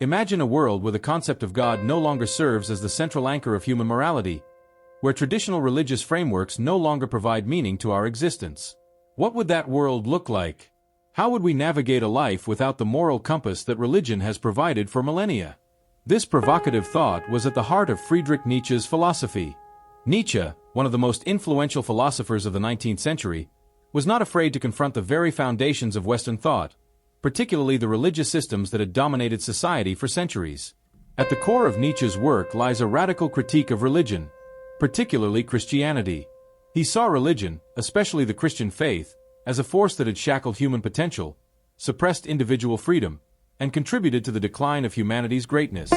Imagine a world where the concept of God no longer serves as the central anchor of human morality, where traditional religious frameworks no longer provide meaning to our existence. What would that world look like? How would we navigate a life without the moral compass that religion has provided for millennia? This provocative thought was at the heart of Friedrich Nietzsche's philosophy. Nietzsche, one of the most influential philosophers of the 19th century, was not afraid to confront the very foundations of Western thought, particularly the religious systems that had dominated society for centuries. At the core of Nietzsche's work lies a radical critique of religion, particularly Christianity. He saw religion, especially the Christian faith, as a force that had shackled human potential, suppressed individual freedom, and contributed to the decline of humanity's greatness.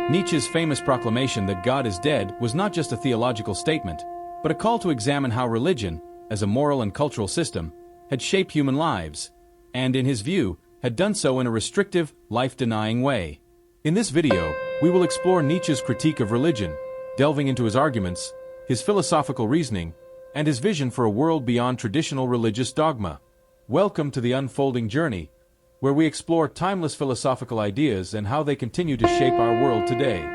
Nietzsche's famous proclamation that God is dead was not just a theological statement, but a call to examine how religion, as a moral and cultural system, had shaped human lives, and, in his view, had done so in a restrictive, life-denying way. In this video, we will explore Nietzsche's critique of religion, delving into his arguments, his philosophical reasoning, and his vision for a world beyond traditional religious dogma. Welcome to the unfolding journey, where we explore timeless philosophical ideas and how they continue to shape our world today.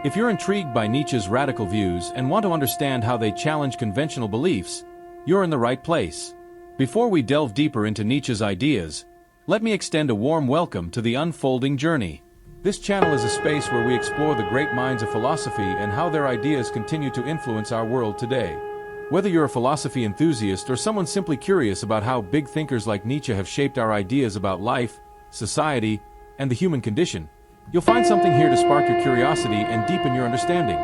If you're intrigued by Nietzsche's radical views and want to understand how they challenge conventional beliefs, you're in the right place. Before we delve deeper into Nietzsche's ideas, let me extend a warm welcome to the unfolding journey. This channel is a space where we explore the great minds of philosophy and how their ideas continue to influence our world today. Whether you're a philosophy enthusiast or someone simply curious about how big thinkers like Nietzsche have shaped our ideas about life, society, and the human condition, you'll find something here to spark your curiosity and deepen your understanding.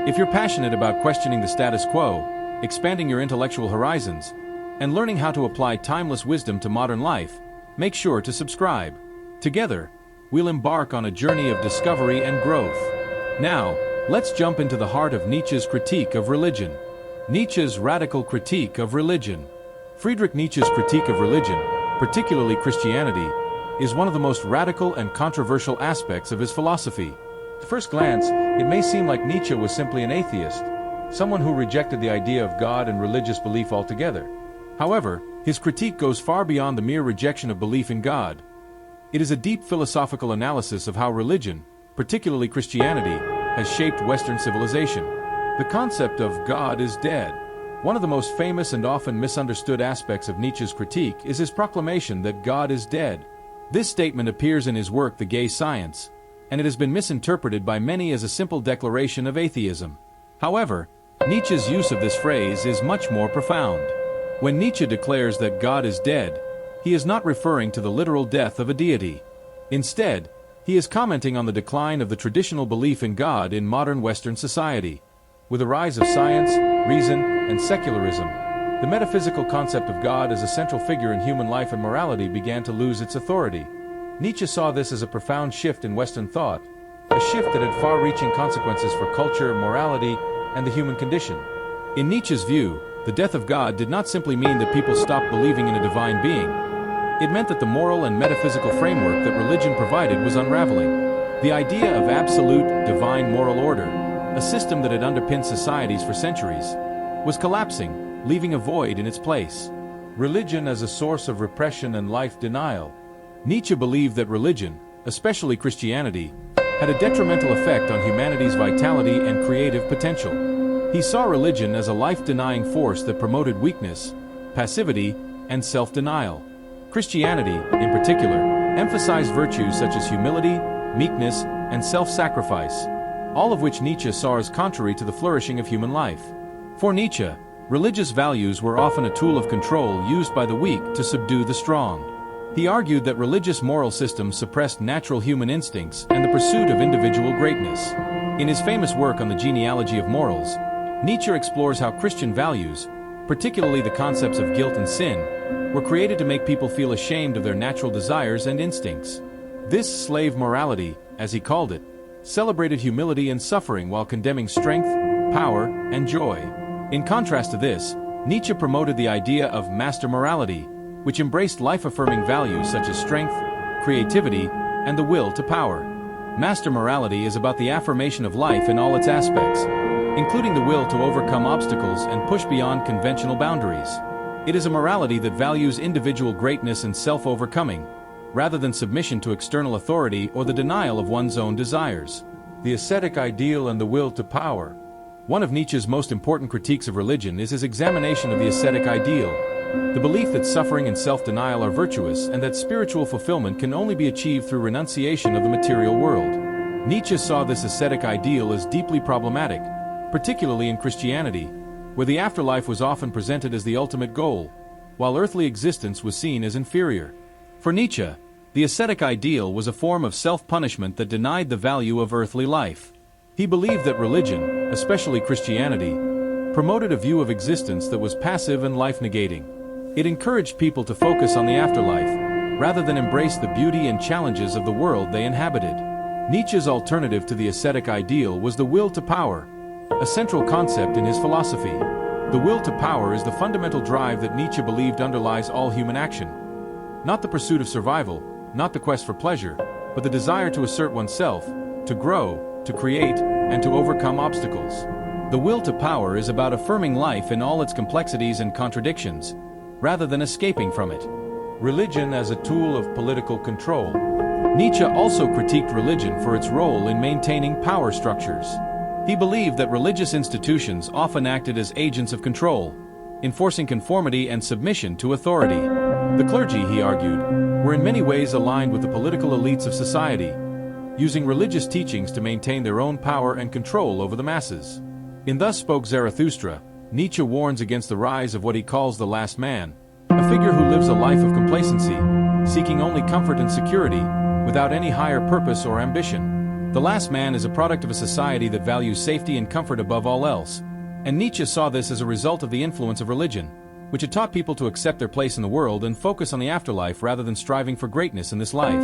If you're passionate about questioning the status quo, expanding your intellectual horizons, and learning how to apply timeless wisdom to modern life, make sure to subscribe. Together, we'll embark on a journey of discovery and growth. Now, let's jump into the heart of Nietzsche's critique of religion. Nietzsche's radical critique of religion. Friedrich Nietzsche's critique of religion, particularly Christianity, is one of the most radical and controversial aspects of his philosophy. At first glance, it may seem like Nietzsche was simply an atheist, someone who rejected the idea of God and religious belief altogether. However, his critique goes far beyond the mere rejection of belief in God. It is a deep philosophical analysis of how religion, particularly Christianity, has shaped Western civilization. The concept of God is dead. One of the most famous and often misunderstood aspects of Nietzsche's critique is his proclamation that God is dead. This statement appears in his work The Gay Science, and it has been misinterpreted by many as a simple declaration of atheism. However, Nietzsche's use of this phrase is much more profound. When Nietzsche declares that God is dead, he is not referring to the literal death of a deity. Instead, he is commenting on the decline of the traditional belief in God in modern Western society. With the rise of science, reason, and secularism, the metaphysical concept of God as a central figure in human life and morality began to lose its authority. Nietzsche saw this as a profound shift in Western thought, a shift that had far-reaching consequences for culture, morality, and the human condition. In Nietzsche's view, the death of God did not simply mean that people stopped believing in a divine being. It meant that the moral and metaphysical framework that religion provided was unraveling. The idea of absolute, divine moral order, a system that had underpinned societies for centuries, was collapsing, leaving a void in its place. Religion as a source of repression and life denial. Nietzsche believed that religion, especially Christianity, had a detrimental effect on humanity's vitality and creative potential. He saw religion as a life-denying force that promoted weakness, passivity, and self-denial. Christianity, in particular, emphasized virtues such as humility, meekness, and self-sacrifice, all of which Nietzsche saw as contrary to the flourishing of human life. For Nietzsche, religious values were often a tool of control used by the weak to subdue the strong. He argued that religious moral systems suppressed natural human instincts and the pursuit of individual greatness. In his famous work on the genealogy of morals, Nietzsche explores how Christian values, particularly the concepts of guilt and sin, were created to make people feel ashamed of their natural desires and instincts. This slave morality, as he called it, celebrated humility and suffering while condemning strength, power, and joy. In contrast to this, Nietzsche promoted the idea of master morality, which embraced life-affirming values such as strength, creativity, and the will to power. Master morality is about the affirmation of life in all its aspects, including the will to overcome obstacles and push beyond conventional boundaries. It is a morality that values individual greatness and self-overcoming, rather than submission to external authority or the denial of one's own desires. The ascetic ideal and the will to power. One of Nietzsche's most important critiques of religion is his examination of the ascetic ideal, the belief that suffering and self-denial are virtuous and that spiritual fulfillment can only be achieved through renunciation of the material world. Nietzsche saw this ascetic ideal as deeply problematic, particularly in Christianity, where the afterlife was often presented as the ultimate goal, while earthly existence was seen as inferior. For Nietzsche, the ascetic ideal was a form of self-punishment that denied the value of earthly life. He believed that religion, especially Christianity, promoted a view of existence that was passive and life-negating. It encouraged people to focus on the afterlife, rather than embrace the beauty and challenges of the world they inhabited. Nietzsche's alternative to the ascetic ideal was the will to power, a central concept in his philosophy. The will to power is the fundamental drive that Nietzsche believed underlies all human action. Not the pursuit of survival, not the quest for pleasure, but the desire to assert oneself, to grow, to create, and to overcome obstacles. The will to power is about affirming life in all its complexities and contradictions, rather than escaping from it. Religion as a tool of political control. Nietzsche also critiqued religion for its role in maintaining power structures. He believed that religious institutions often acted as agents of control, enforcing conformity and submission to authority. The clergy, he argued, were in many ways aligned with the political elites of society, using religious teachings to maintain their own power and control over the masses. In Thus Spoke Zarathustra, Nietzsche warns against the rise of what he calls the last man, a figure who lives a life of complacency, seeking only comfort and security, without any higher purpose or ambition. The last man is a product of a society that values safety and comfort above all else, and Nietzsche saw this as a result of the influence of religion, which had taught people to accept their place in the world and focus on the afterlife rather than striving for greatness in this life.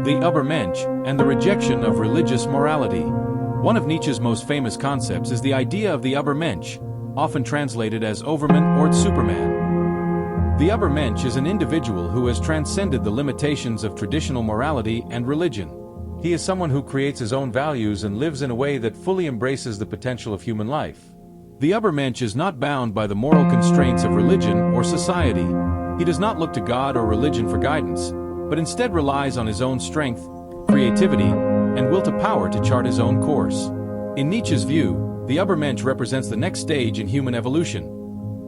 The Übermensch and the rejection of religious morality. One of Nietzsche's most famous concepts is the idea of the Übermensch, often translated as Overman or Superman. The Übermensch is an individual who has transcended the limitations of traditional morality and religion. He is someone who creates his own values and lives in a way that fully embraces the potential of human life. The Übermensch is not bound by the moral constraints of religion or society. He does not look to God or religion for guidance, but instead relies on his own strength, creativity, and will to power to chart his own course. In Nietzsche's view, the Übermensch represents the next stage in human evolution,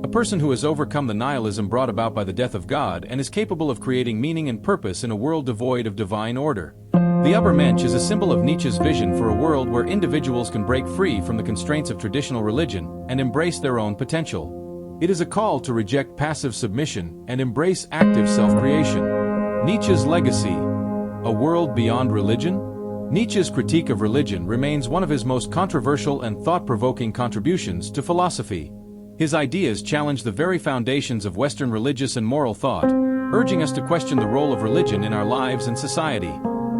a person who has overcome the nihilism brought about by the death of God and is capable of creating meaning and purpose in a world devoid of divine order. The Übermensch is a symbol of Nietzsche's vision for a world where individuals can break free from the constraints of traditional religion and embrace their own potential. It is a call to reject passive submission and embrace active self-creation. Nietzsche's legacy. A world beyond religion? Nietzsche's critique of religion remains one of his most controversial and thought-provoking contributions to philosophy. His ideas challenge the very foundations of Western religious and moral thought, urging us to question the role of religion in our lives and society.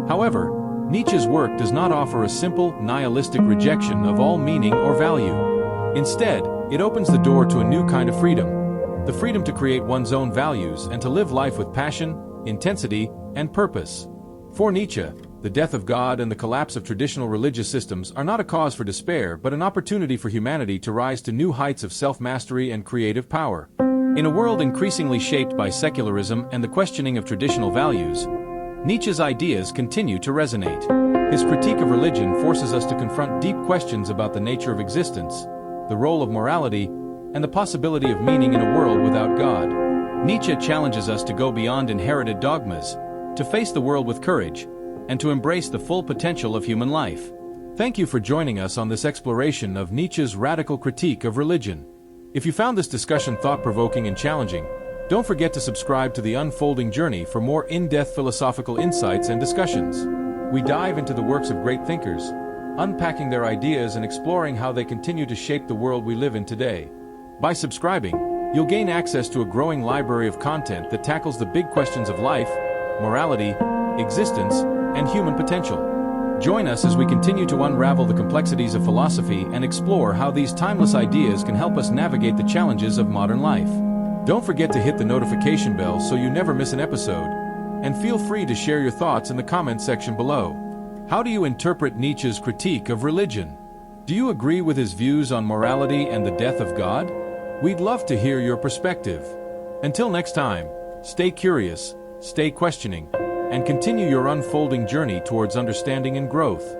However, Nietzsche's work does not offer a simple, nihilistic rejection of all meaning or value. Instead, it opens the door to a new kind of freedom, the freedom to create one's own values and to live life with passion, intensity, and purpose. For Nietzsche, the death of God and the collapse of traditional religious systems are not a cause for despair but an opportunity for humanity to rise to new heights of self-mastery and creative power. In a world increasingly shaped by secularism and the questioning of traditional values, Nietzsche's ideas continue to resonate. His critique of religion forces us to confront deep questions about the nature of existence, the role of morality, and the possibility of meaning in a world without God. Nietzsche challenges us to go beyond inherited dogmas, to face the world with courage, and to embrace the full potential of human life. Thank you for joining us on this exploration of Nietzsche's radical critique of religion. If you found this discussion thought-provoking and challenging, don't forget to subscribe to The Unfolding Journey for more in-depth philosophical insights and discussions. We dive into the works of great thinkers, unpacking their ideas and exploring how they continue to shape the world we live in today. By subscribing, you'll gain access to a growing library of content that tackles the big questions of life, morality, existence, and human potential. Join us as we continue to unravel the complexities of philosophy and explore how these timeless ideas can help us navigate the challenges of modern life. Don't forget to hit the notification bell so you never miss an episode, and feel free to share your thoughts in the comment section below. How do you interpret Nietzsche's critique of religion? Do you agree with his views on morality and the death of God? We'd love to hear your perspective. Until next time, stay curious, stay questioning, and continue your unfolding journey towards understanding and growth.